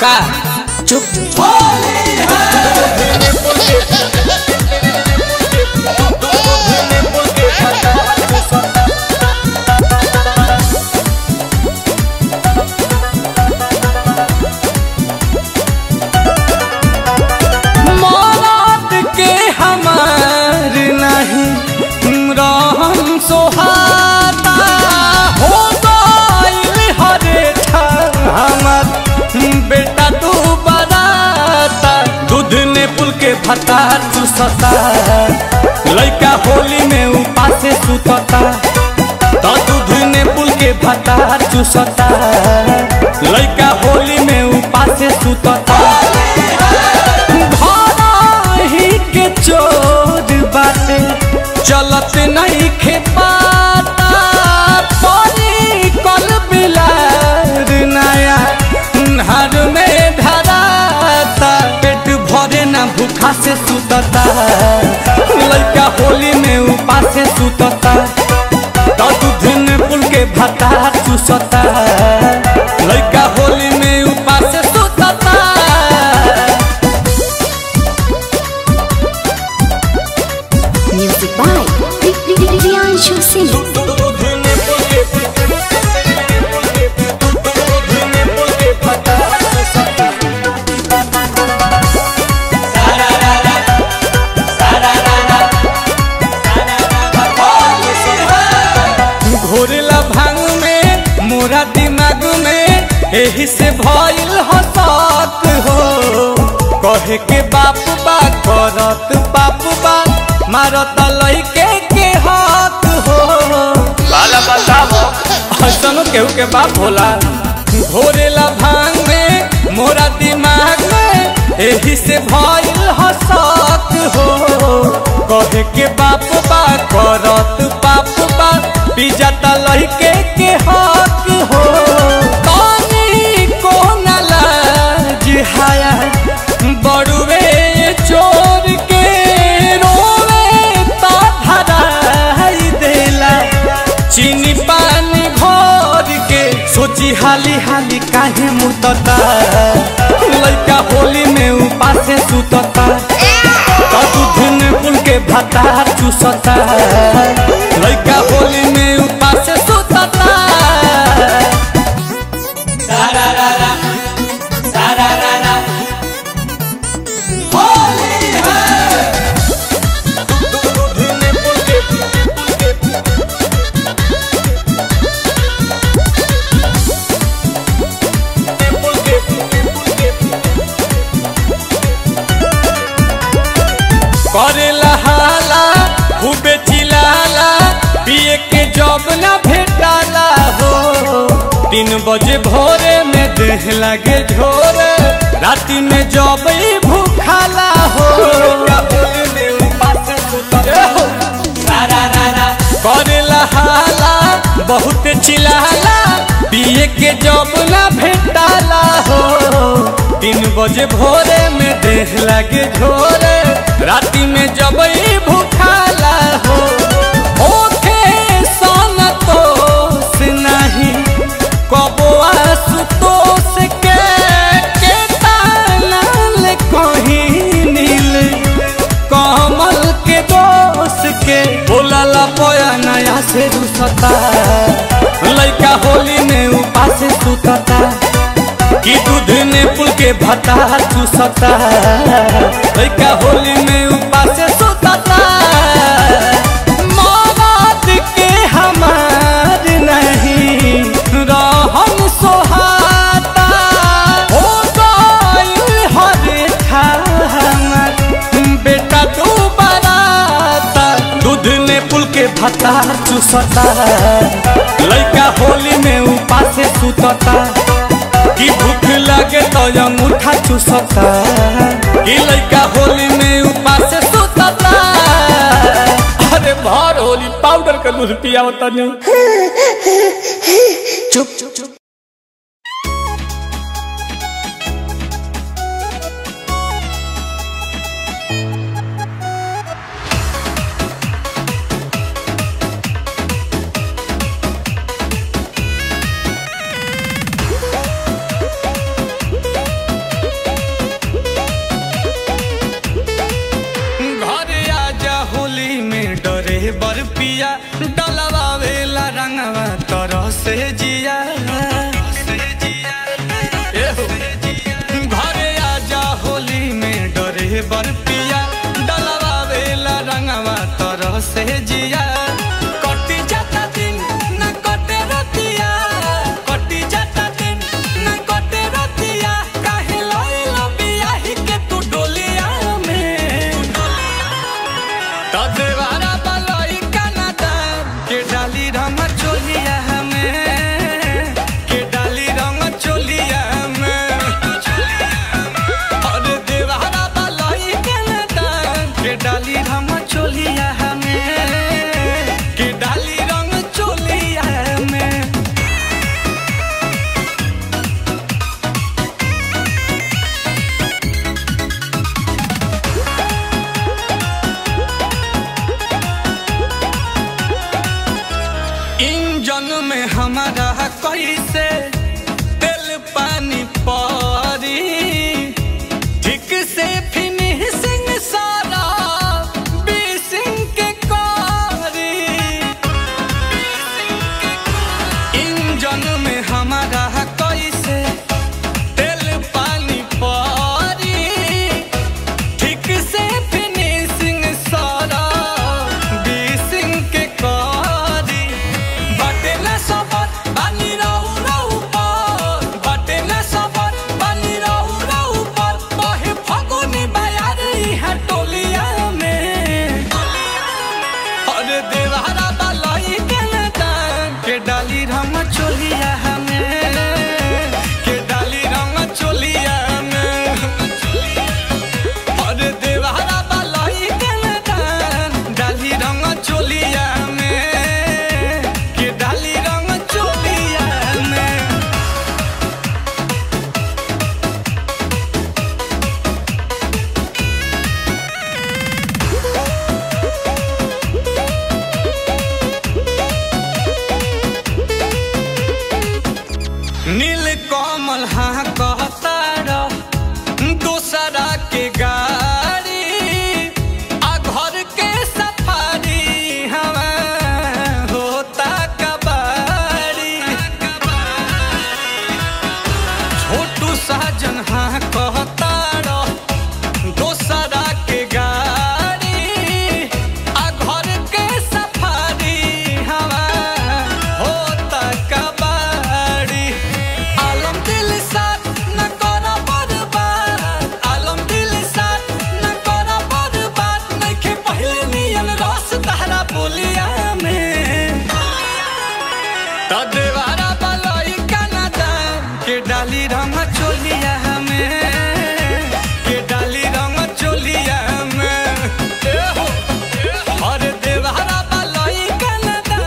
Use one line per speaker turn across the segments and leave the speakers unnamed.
का चुप
मौत के हमार नहीं रहम सोहाता हो गइल हरे हमार बेटा तू बराता दूध ने पुल के भत्ता चूसता लड़का होली में उपासे सुतता तो दूध ने पुल के भत्ता चूसता लड़का होली में उपासे सुतता ही के चोर बाटे चलत नहीं खेपाता परी कल बिलार नया हर में धराता पेट भरे ना भूखा से सुतता लड़का होली में उपासे सुतता तो दूध ने पुल के भत्ता चूसता लड़का होली में उपासे सुतता।
Music by Priyanshu Singh.
घोरला भांग में मोरा दिमाग में यही से भइल हसत हो कहे के बाप बा करत बाप बा मारत लइके के हाथ हो बाला बताओ हसन केहू के बाप होला। घोरला भांग में मोरा दिमाग में यही से भइल हसत हो कहे के बाप बा करत बाप बा पिजाता लइके के हाथ हो पानी को न लाज हाया बड़ुए चोर के रोवे ता धराई देला चीनी पानी घोर के सोची हाली हाली काहे मुतता लड़का होली में उपासे सुतता तो दूध ने पुल के भत्ता चूसता लड़का होली में उपासे सुतता। होली है दूध ने पुल के करेला हाला खूबे चिलाला पिए के जब ना भेटाला हो 3 बजे भोरे में देह लगे झोरे राती में जब ही भूखाला हो करेला हाला बहुत चिलाला पिए के जब ना भेटाला हो 3 बजे भोरे में देह लगे झोरे राती में जब ही भूखाला हो ओखे संतोष नहीं कबुआ सुतोष के तानल कहीं नील कमल के दोष के बोला पोया नया से रुसता लड़का होली में उपासे सुतता कि दूध ने पुल के भत्ता चूसता लड़का होली में उपासे सुतता मौत के हमार नहीं रहम सोहाता हो गइल हरे हमार बेटा तू बराता दूध ने पुल के भत्ता चूसता लड़का होली में उपासे सुतता कि भूख लगे तो अंगूठा चूसता कि लड़का होली में उपासे सुतता। अरे भर होली पाउडर का दूध पिया होता नहीं चुप चुप चुप। से जिया घरे आजा होली में डरे बर पिया डलवा वेला रंगवा तरह से जिया कटी जाता दिन न कटे रतिया कटी जाता दिन न कटे रतिया काहे लइलो बियाही के तू डोलिया में तदेवारा बलई कनादा के डाली रंग चोलिया में के डाली रंग चोलिया में अरे देवारा बलई कनादा के डाली रंग चोलिया में के डाली रंग चोलिया में इंजन में हमारा कैसे तेल पानी परी ठीक से फिनिशिंग सारा बीसिंग के करी इंजन में हमारा कैसे तेल पानी परी ठीक से फिनिशिंग सारा बीसिंग के करी बाटे ना सबत बानी रहू रहू पर बाटे ना सबत बानी रहू रहू पर बहे फगुनी बयार इहा टोलिया में अरे देवारा बलई के नदान के डाली रंग चोलिया में के डाली रंग चोलिया में अरे देवारा बलई के नदान डाली रंग चोलिया में के डाली रंग चोलिया में नील कमल हाँ कहतारा दूसरा के गाड़ी आ घर के सफारी हवा होता कबाड़ी छोटू साजन हाँ कहतारा दूसरा के गाड़ी आ घर के सफारी हवा होता कबाड़ी आलम दिल साथ न करा बर्बाद आलम दिल साथ न करा बर्बाद नइखे पहिले नियन रस तहरा बोलिया में तदेवारा बलई कनादा के डाली रंग चोलिया में के डाली रंग चोलिया में अरे देवारा बलई कनादा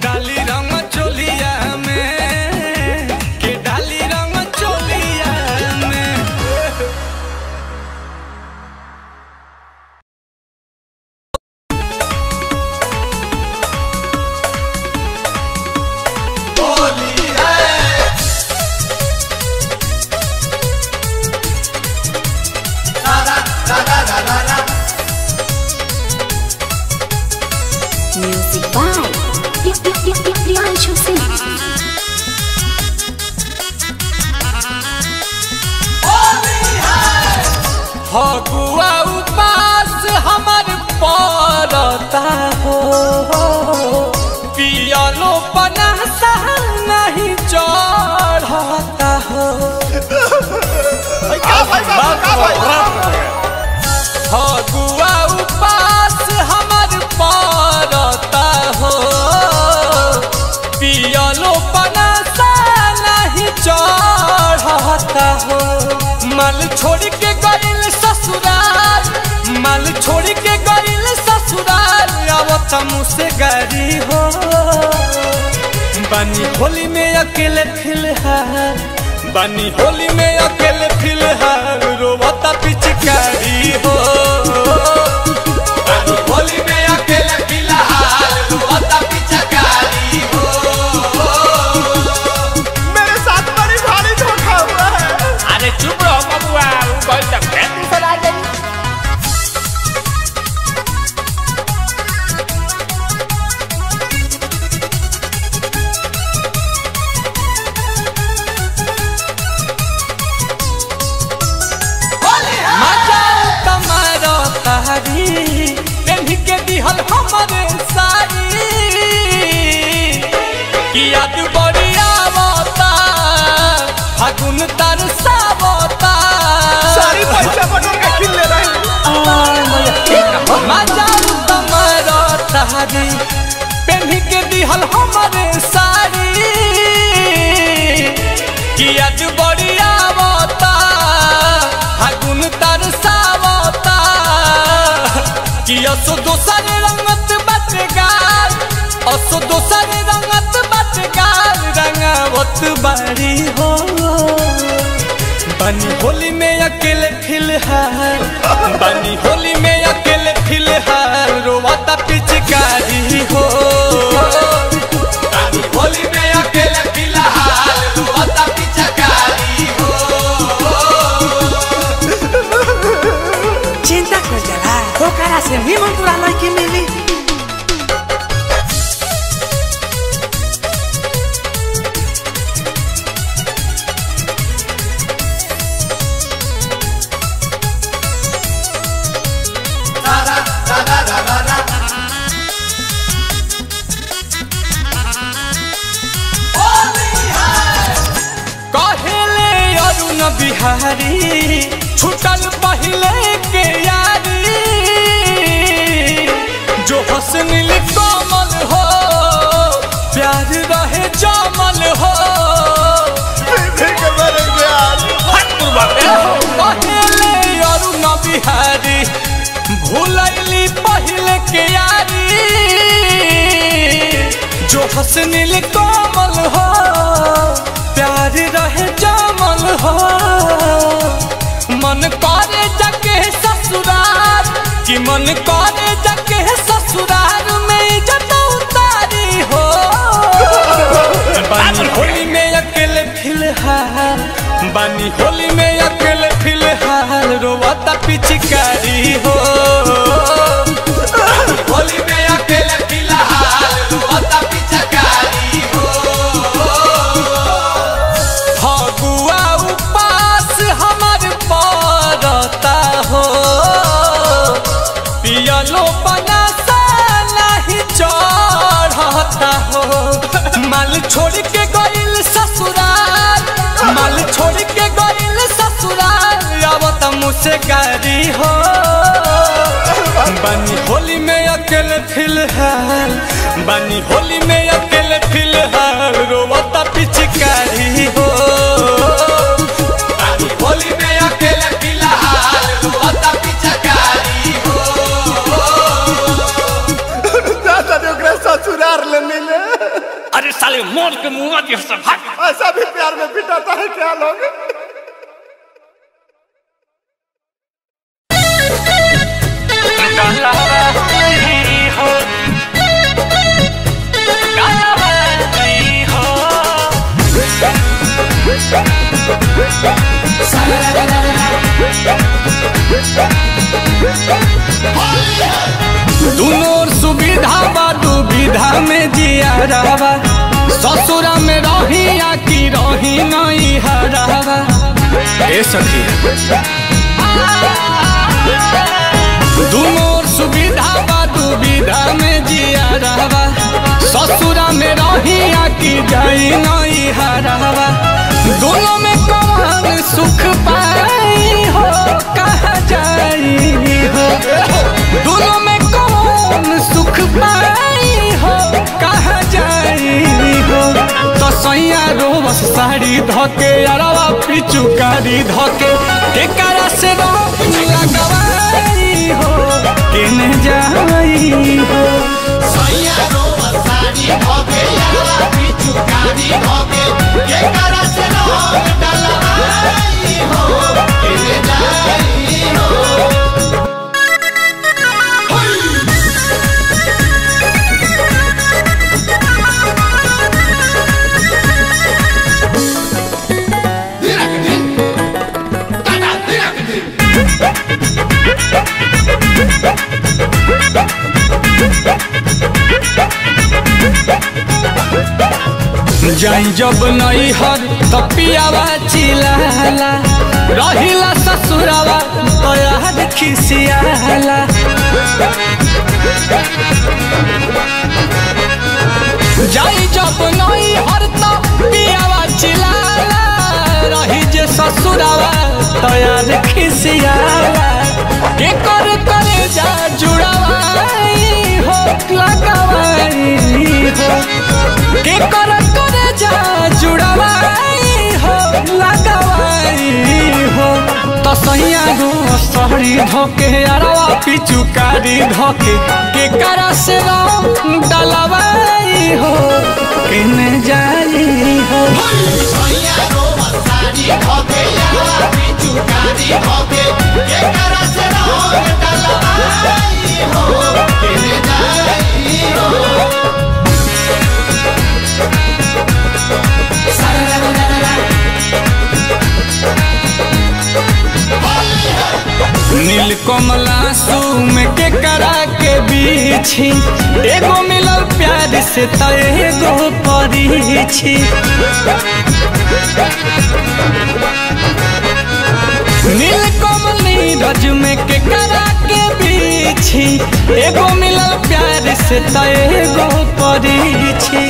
डाली रंग चोलिया में के डाली रंग चोलिया में
Music by Priyanshu Singh.
Phagua उपास हमर पड़ता हो पियलो पनासा नहीं चढ़ता हो फगुआ उपास हमर पड़ता हो पियलो पनासा नहीं चढ़ता हो माल छोड़ के गइल ससुराल माल छोड़ के गइल ससुराल आवत मुझसे गाड़ी हो बनी होली में अकेले फिलहाल बनी होली में अकेले फिलहाल रोवता पिचकारी हो बनी होली में अकेले फिलहाल रोवता पिचकारी हो
मेरे साथ बड़ी भारी धोखा हुआ है।
अरे चुप रहो बबुआ, कोई तक
हमारे सारी कि याद बढ़िया बता फागुन तरसावता
सारी पैसा बटोर के किन ले रही
मजा तुम्हारा तारी पहन के दिहल हमारे सारी कि आज बढ़िया बता फागुन तरसावता कि असो दोसर रंगत बटगार असो दोसर रंगत बटगार रंगावत बारी हो बनी होली में अकेले फिलहाल बनी होली में अकेले फिलहाल रोवाता पिचकारी हो बनी होली में अकेले फिलहाल रोवाता पिचकारी हो
चिंता कर जला ओकरा से निमन तोरा लड़की मिली
बिहारी छुटल पहले के यारी जो हसनिल कोमल हो प्यार रहे जमल हो पहले अरुण बिहारी भूलैली पहले के यारी जो हसनिल कोमल हो प्यार रहे जमल हो मन करे जाके ससुराल कि मन करे जाके ससुराल में इज्जत उतारी हो बानी होली में अकेले फिलहाल बानी होली में अकेले फिलहाल रोवाता पिचकारी हो होली में अकेले फिलहाल रोवाता पिचकारी हो फगुआ उपास हमार पड़ता हो पियलो बनासा नहीं चढ़ता हो माल छोड़ के गइल ससुराल माल छोड़ के गइल ससुराल आवत मुझसे गारी हो बनी होली में अकेले फिलहाल बनी होली में अकेले फिलहाल रोवता पिचकारी हो बनी होली में अकेले फिलहाल रोवता पिचकारी हो
दादा ने ओकरा ससुराल ले मिले
अरे साले मोर के मुंह में दिया सब भाग
ऐसा भी प्यार में पिटाता है क्या लोग
दोनों सुविधा बा दुविधा में जिया रहा ससुरा में रही या कि रही नहीं हरावा ए सखी दोनों सुविधा बा दुविधा में जिया रहा ससुरा में रही या कि जाई नहीं हरावा दोनों में कौन सुख पाई हो कहाँ जाई हो दोनों में कौन सुख पाई हो कहाँ जाई हो तो सैया रोबस साड़ी धके अरवा पिचुकारी धके एकरा से रोक लगवाई हो केने जाई हो
सैया रोबस साड़ी धके अरवा पिचुकारी धके एकरा से रोक डलवाई हो केने जाई हो
जाई जब नहीं हर तपियावा चिलाला रहिला ससुरावा तो याद खिसियाला जाई जब नई हरता पियावा चिलाला रही जे ससुरावा तैयार खिसियाला के कर करे जा जुड़ावाई हो लगावाई हो के कर करे जा जुड़ावाई हो लगावाई हो तो सैया गो सहरी धोके अरवा पिचुकारी धोके के करा से डलवाई हो किने जाई हो
सैया रो साड़ी धोके यारा पिचुकारी धोके के करा से डलवाई हो किने जाई हो
नील कमला सुम के करा के बीछी एगो मिलल प्यार से त एगो परीछी नील कमली रज में के करा के बीछी एगो मिलल प्यार से त एगो परीछी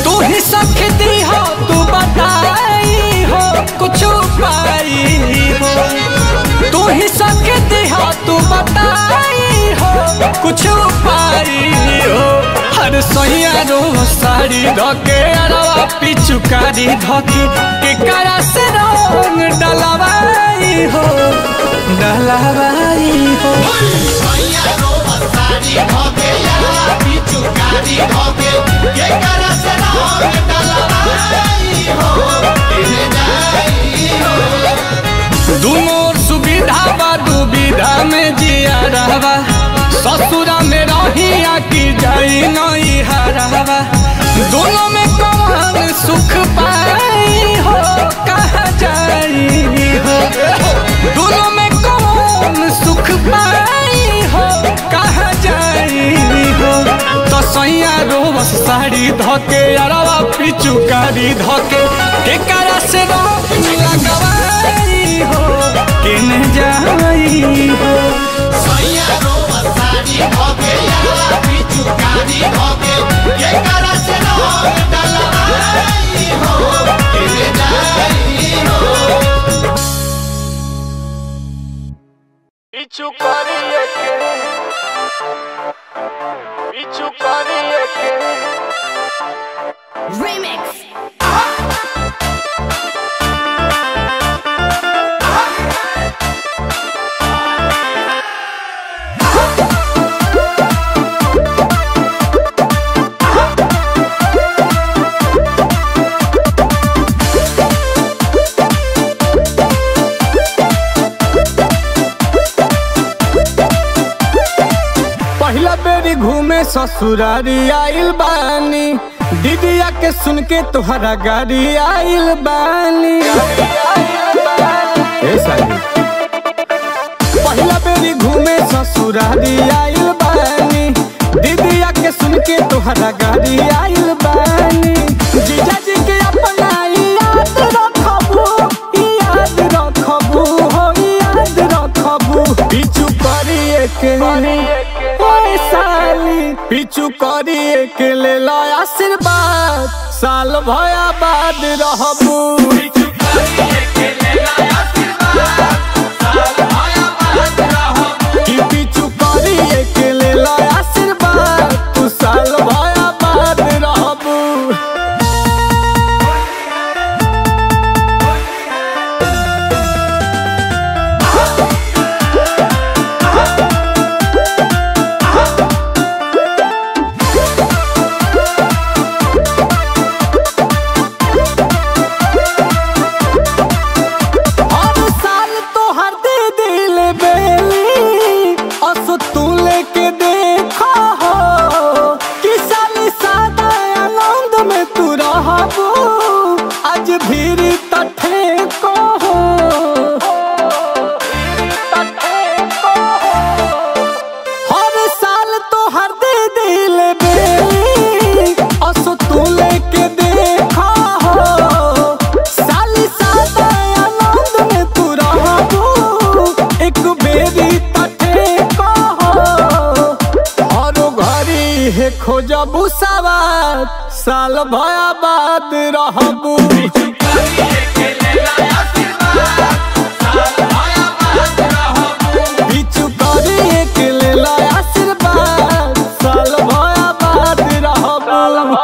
तू ही सख दी हो तू बताई हो कुछ पाई हो तू ही सकती हो तू बताई हो कुछ पाई हो हर सैया रो साड़ी धोके अरवा पिचुकारी धोके के करा से रंग डलवाई हो
सैया रो साड़ी धोके यारा पिचुकारी धोके के करा से रंग डलवाई हो किने जाई हो
दोनों सुविधा बा दुविधा में जिया रहवा ससुरा में रहिया की जाई नहीं हरवा दोनों में कौन सुख पाई हो कहाँ जाई हो दोनों में कौन सुख पाई हो कहाँ जाई हो तो सैया रोबस साड़ी धोके अरवा पिचुकारी धोके के करा से लगवाई हो किने जाई हो
सैया रो साड़ी धोके यारा पिचुकारी धोके के करा से डलवाई हो किने जाई हो
पिचुकारी
Remix.
पहला बेरी घूमे ससुरारी आइल बानी दीदिया के सुन के तोहरा गाड़ी आइल बानी पहला बेरी घूमे ससुरारी आइल बानी दीदिया के सुन के तोहरा गाड़ी आइल बानी जीजा जी के अपना याद रखबू हो याद रखबू पिचु करिए के पिचु करिए के ले लो आशीर्वाद साल भया बाद रहबू पिचु करिए के ले लो आशीर्वाद तू साल भया बाद रहबू साल भया बाद रहबू बिचु करी के लेला आशीर्वाद साल भया बाद रहबू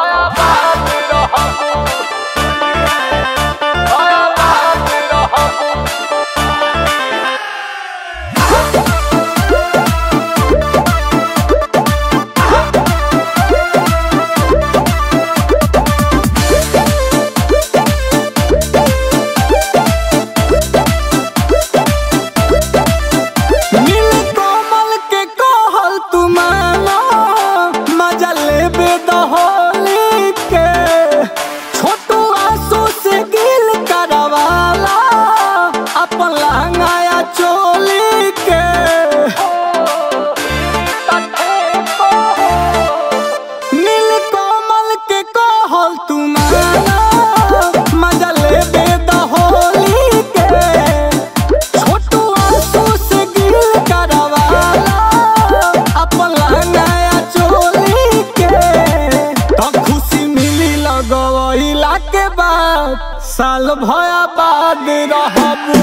साल भया बाद रहबू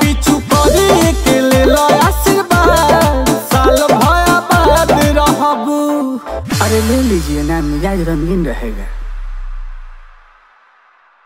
बिचु करी के लेला आशीर्वाद साल भया बाद रहबू।
अरे ले लीजिए ना, मिजाज रंगीन रहेगा।